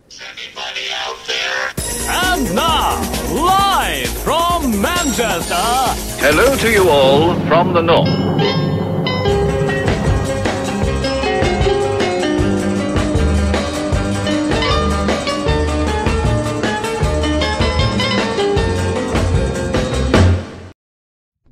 Anybody out there? And now, live from Manchester, Hello to you all from the north.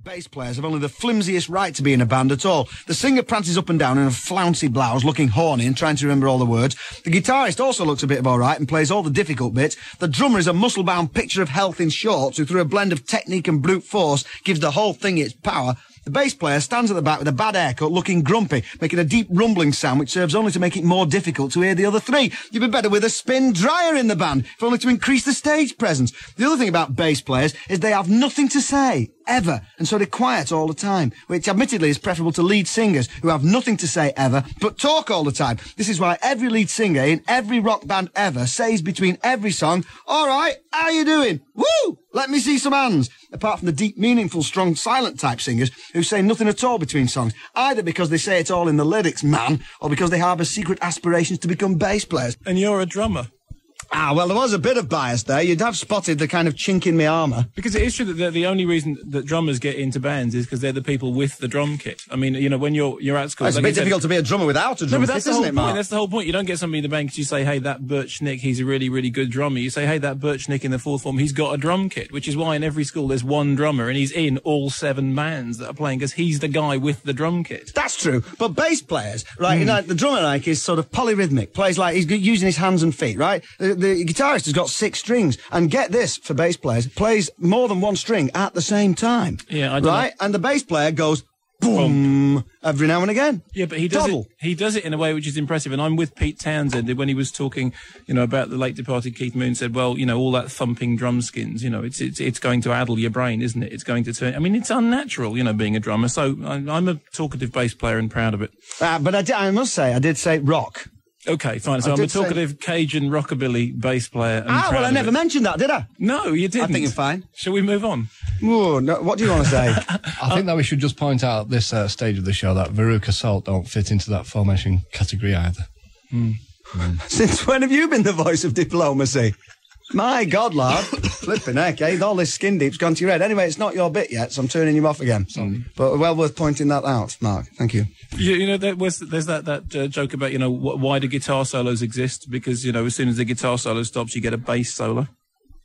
Bass players have only the flimsiest right to be in a band at all. The singer prances up and down in a flouncy blouse, looking horny and trying to remember all the words. The guitarist also looks a bit of all right and plays all the difficult bits. The drummer is a muscle-bound picture of health in shorts who, through a blend of technique and brute force, gives the whole thing its power. The bass player stands at the back with a bad haircut, looking grumpy, making a deep rumbling sound which serves only to make it more difficult to hear the other three. You'd be better with a spin dryer in the band, if only to increase the stage presence. The other thing about bass players is they have nothing to say, ever, and so they're quiet all the time, which admittedly is preferable to lead singers who have nothing to say ever, but talk all the time. This is why every lead singer in every rock band ever says between every song, "All right, how you doing? Woo! Let me see some hands." Apart from the deep, meaningful, strong, silent type singers who say nothing at all between songs, either because they say it all in the lyrics, man, or because they harbour secret aspirations to become bass players. And you're a drummer. Ah, well, there was a bit of bias there. You'd have spotted the kind of chink in my armour. Because it is true that the only reason that drummers get into bands is because they're the people with the drum kit. I mean, you know, when you're at school... It's a bit difficult to be a drummer without a drum kit, isn't it, Marc? That's the whole point. You don't get somebody in the band because you say, hey, that Birch Nick, he's a really, really good drummer. You say, hey, that Birch Nick in the fourth form, he's got a drum kit, which is why in every school there's one drummer and he's in all 7 bands that are playing because he's the guy with the drum kit. That's true. But bass players, right, you know, the drummer, like, is sort of polyrhythmic, plays like he's using his hands and feet, right? The guitarist has got 6 strings, and get this, for bass players, plays more than one string at the same time. Yeah, I don't right? And the bass player goes boom every now and again. Yeah, but he does it in a way which is impressive. And I'm with Pete Townsend when he was talking, you know, about the late departed Keith Moon, said, well, you know, all that thumping drum skins, you know, it's going to addle your brain, isn't it? It's going to turn. I mean, it's unnatural, you know, being a drummer. So I'm a talkative bass player and proud of it. But I must say, I did say rock. Okay, fine. So I'm a talkative Cajun rockabilly bass player. And well, I never mentioned that, did I? No, you didn't. I think you're fine. Shall we move on? Oh, no, what do you want to say? I think that we should just point out at this stage of the show that Veruca Salt don't fit into that formation category either. Since when have you been the voice of diplomacy? My God, lad. Flipping heck, eh? All this skin deep's gone to your head. Anyway, it's not your bit yet, so I'm turning you off again. But well worth pointing that out, Marc. Thank you. You know, there's that joke about, you know, why do guitar solos exist? Because, you know, as soon as the guitar solo stops, you get a bass solo.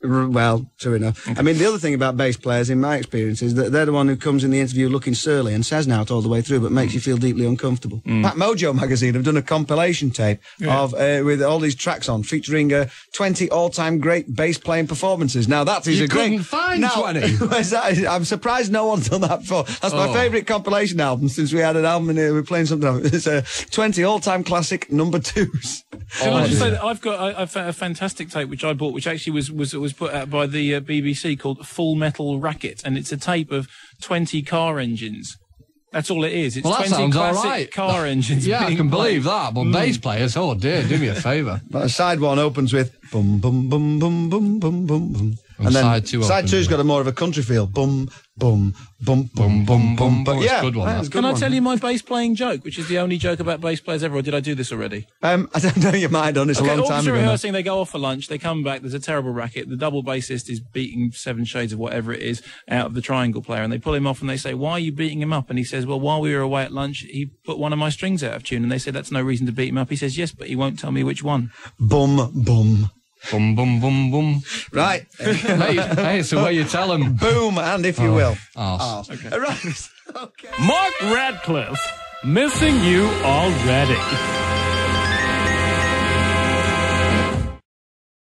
Well, true enough. Okay. I mean, the other thing about bass players, in my experience, is that they're the one who comes in the interview looking surly and says now all the way through, but makes you feel deeply uncomfortable. That Mojo magazine have done a compilation tape of with all these tracks on, featuring 20 all-time great bass-playing performances. Now, that is you a great... You couldn't find 20? Where's that? I'm surprised no one's done that before. That's my favourite compilation album since we had an album in here. We're playing something else. It's 20 all-time classic number 2s. Can I just say that I've got a fantastic tape which I bought, which actually was put out by the BBC, called Full Metal Racket, and it's a tape of 20 car engines. That's all it is. It's 20 classic car engines. Yeah, I can believe that. But bass players, oh dear, do me a favour. But side one opens with bum bum bum bum bum bum bum bum. And then side two's got a more of a country feel. Bum, bum, bum, bum, bum, bum. But yeah, good one. Can I tell you my bass playing joke, which is the only joke about bass players ever, or did I do this already? I don't know, you might have done. It's a long time ago. Rehearsing, they go off for lunch, they come back, there's a terrible racket, the double bassist is beating 7 shades of whatever it is out of the triangle player, and they pull him off and they say, why are you beating him up? And he says, well, while we were away at lunch, he put one of my strings out of tune, and they said, that's no reason to beat him up. He says, yes, but he won't tell me which one. Bum, bum. Bum, bum, bum, bum. Right. hey, so what you tell them? Boom, and if you will. Arse. Okay. Right. Okay. Marc Radcliffe, missing you already.